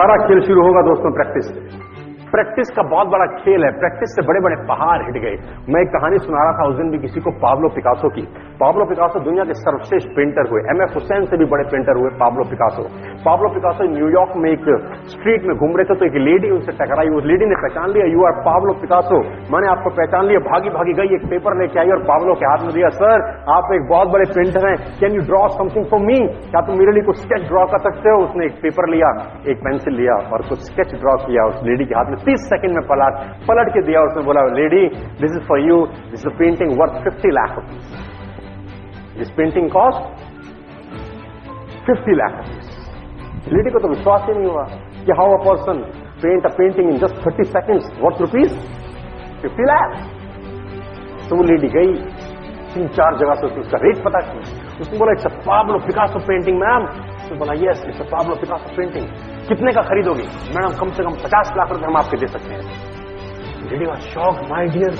सारा खेल शुरू होगा दोस्तों प्रैक्टिस से। प्रैक्टिस का बहुत बड़ा खेल है। प्रैक्टिस से बड़े बड़े पहाड़ हिट गए। मैं एक कहानी सुना रहा था उस दिन भी किसी को, पाब्लो पिकासो की। पाब्लो पिकासो दुनिया के सर्वश्रेष्ठ पेंटर हुए। एमएफ हुसैन से भी बड़े पेंटर हुए Pablo Picasso. Pablo Picasso New York में एक स्ट्रीट में घूम रहे थे तो एक लेडी उनसे टकराई। उस लेडी ने पहचान लिया, यू आर पाब्लो पिकासो, मैंने आपको पहचान लिया। भागी भागी गई, एक पेपर लेके आई और पाब्लो के हाथ में दिया। सर आप एक बहुत बड़े पेंटर हैं, can you draw something for me, क्या तुम मेरे लिए कुछ स्केच ड्रॉ कर सकते हो? उसने एक पेपर लिया, एक पेंसिल लिया और कुछ स्केच ड्रॉ किया उस लेडी के हाथ में। 30 सेकंड में पलट के दिया। उसने बोला, lady this is for you, this is painting worth 50 lakh rupees. This painting cost 50 lakh rupees. Lady को तो विश्वास ही नहीं हुआ कि how a person paint a painting in just 30 seconds worth rupees 50 lakh. तो वो लेडी गई 3-4 जगह से उसका रेट पता किया। उसने बोला, it's a Pablo Picasso painting ma'am. उसने बोला, yes it's a Pablo Picasso painting, कितने का खरीदोगे? मैडम कम से कम 50 लाख रुपए हम आपके दे सकते हैं। Lady was shocked, my dear,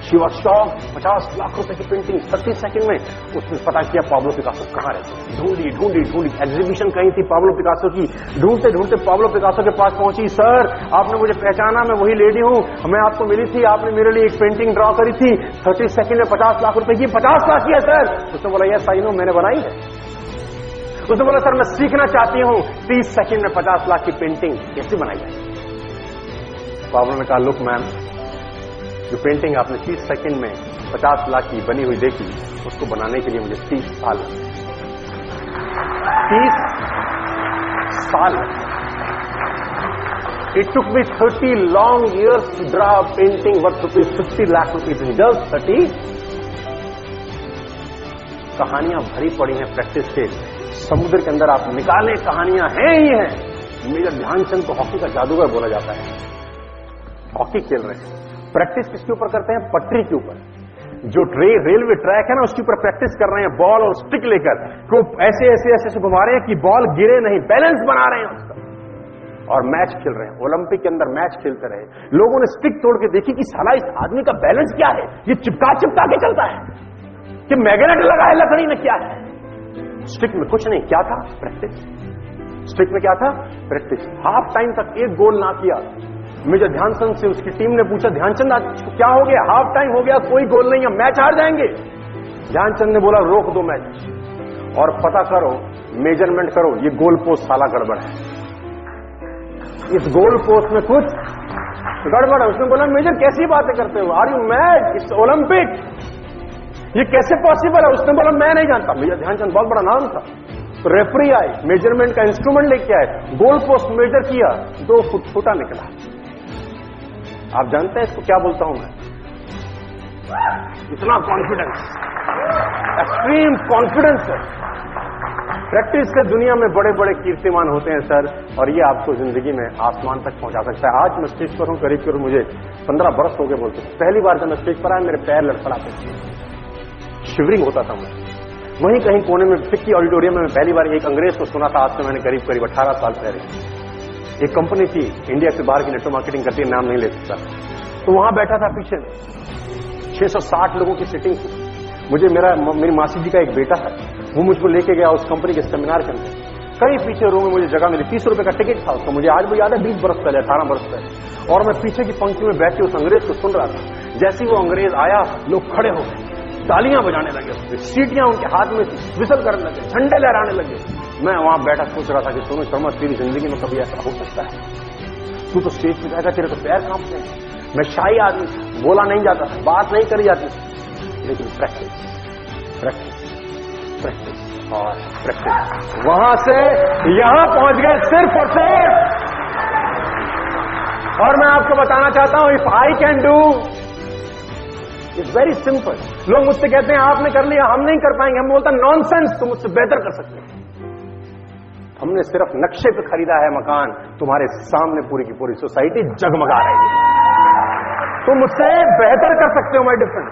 she was shocked. 50 lakh रुपए की पेंटिंग 30 सेकंड में। उसने पता किया पाब्लो पिकासो कहां रहते हैं। ढूंढी ढूंढी ढूंढी, एग्जीबिशन कहीं थी पाब्लो पिकासो की। ढूंढते ढूंढते पाब्लो पिकासो के पास पहुंची। सर आपने मुझे पहचाना, मैं वही लेडी हूं, मैं आपको मिली थी, आपने मेरे लिए एक पेंटिंग ड्रॉ करी थी 30 सेकंड में 50 लाख रुपए की। 50 लाख की है सर? उसने बोला, यस आई नो, मैंने बनाई है। उसने बोला, सर मैं सीखना चाहती हूं 30 सेकंड में 50 लाख की पेंटिंग कैसे बनाई जाए। पाब्लो ने कहा, लुक मैम, जो पेंटिंग आपने 30 सेकंड में 50 लाख की बनी हुई देखी, उसको बनाने के लिए मुझे 30 साल लगे। 30 साल। It took me 30 long years to draw a painting worth 50 lakh rupees in just 30। कहानियां भरी पड़ी हैं प्रैक्टिस के समुद्र के अंदर। आप निकालें, कहानियां हैं ही हैं। मेजर ध्यानचंद को हॉकी का जादूगर बोला जाता है। हॉकी खेल रहे हैं, प्रैक्टिस किसके ऊपर करते हैं? पटरी के ऊपर। जो रेलवे ट्रैक है ना, उसके ऊपर प्रैक्टिस कर रहे हैं। बॉल और स्टिक लेकर को ऐसे ऐसे ऐसे घुमा रहे हैं कि बॉल गिरे नहीं, बैलेंस बना रहे हैं उसका। और मैच खेल रहे हैं। ओलंपिक के अंदर मैच खेलते रहे। लोगों ने स्टिक तोड़ के देखी कि साला इस आदमी का बैलेंस क्या है, ये चिपका चिपका के चलता है कि मैग्नेट लगा है लकड़ी में, क्या है? स्टिक में कुछ नहीं, क्या था? प्रैक्टिस। स्टिक में क्या था? प्रैक्टिस। हाफ टाइम तक एक गोल ना किया। मेजर ध्यानचंद से उसकी टीम ने पूछा, ध्यानचंद आज क्या हो गया? हाफ टाइम हो गया, कोई गोल नहीं है, मैच हार जाएंगे। ध्यानचंद ने बोला, रोक दो मैच और पता करो, मेजरमेंट करो, ये गोल पोस्ट साला गड़बड़ है, इस गोल पोस्ट में कुछ गड़बड़ है। उसने बोला, मेजर कैसी बातें करते हो, are you mad, it's Olympic, ये कैसे पॉसिबल है? उसने बोला, मैं नहीं जानता। मेजर ध्यानचंद बहुत बड़ा नाम था। तो रेफरी आए, मेजरमेंट का इंस्ट्रूमेंट लेके आए, गोल पोस्ट मेजर किया, 2 फुट छोटा निकला। आप जानते हैं इसको क्या बोलता हूं मैं? इतना कॉन्फिडेंस, एक्सट्रीम कॉन्फिडेंस है। प्रैक्टिस से दुनिया में बड़े बड़े कीर्तिमान होते हैं सर, और ये आपको जिंदगी में आसमान तक पहुंचा सकता है। आज मैं स्टेज पर हूं, करीब करीब मुझे 15 बरस हो गए बोलते। पहली बार जब मैं स्टेज पर आया, मेरे पैर लड़खड़ाते थे, शिवरिंग होता था मुझे। वहीं कहीं कोने में फिक्की ऑडिटोरियम में मैं पहली बार एक अंग्रेज को सुना था। आज से मैंने करीब करीब 18 साल पहले। एक कंपनी थी इंडिया से बाहर की, नेटवर्क मार्केटिंग करती है, नाम नहीं ले सकता। तो वहां बैठा था पीछे 660 लोगों की सिटिंग थी। मुझे मेरी मासी जी का एक बेटा है, वो मुझको लेके गया उस कंपनी के सेमिनार के अंदर। कहीं पीछे रो में मुझे जगह मिली। 30 रुपए का टिकट था उसका, मुझे आज भी याद है, 20 बरस पहले, 18 बरस पहले। और मैं पीछे की पंक्ति में बैठ के उस अंग्रेज को सुन रहा था। जैसे ही वो अंग्रेज आया, लोग खड़े हो गए, तालियां बजाने लगे, सीटियां उनके हाथ में थी, विसल करने लगे, झंडे लहराने लगे। मैं वहां बैठा सोच रहा था कि सोनू शर्मा, तेरी जिंदगी में कभी ऐसा हो सकता है? तू तो स्टेज पे जाएगा, तेरे तो पैर कांपते हैं। मैं शाही आदमी, बोला नहीं जाता था, बात नहीं करी जाती, लेकिन प्रैक्टिस प्रैक्टिस प्रैक्टिस और प्रैक्टिस। वहां से यहां पहुंच गए सिर्फ और सिर्फ। और मैं आपको बताना चाहता हूं, if I can do, it's very simple. लोग मुझसे कहते हैं आपने कर लिया, हम नहीं कर पाएंगे। हम बोलता नॉनसेंस, तुम मुझसे बेहतर कर सकते हो। हमने सिर्फ नक्शे पे खरीदा है मकान, तुम्हारे सामने पूरी की पूरी सोसाइटी जगमगा रही है। तुम मुझसे बेहतर कर सकते हो, माय डिफरेंट।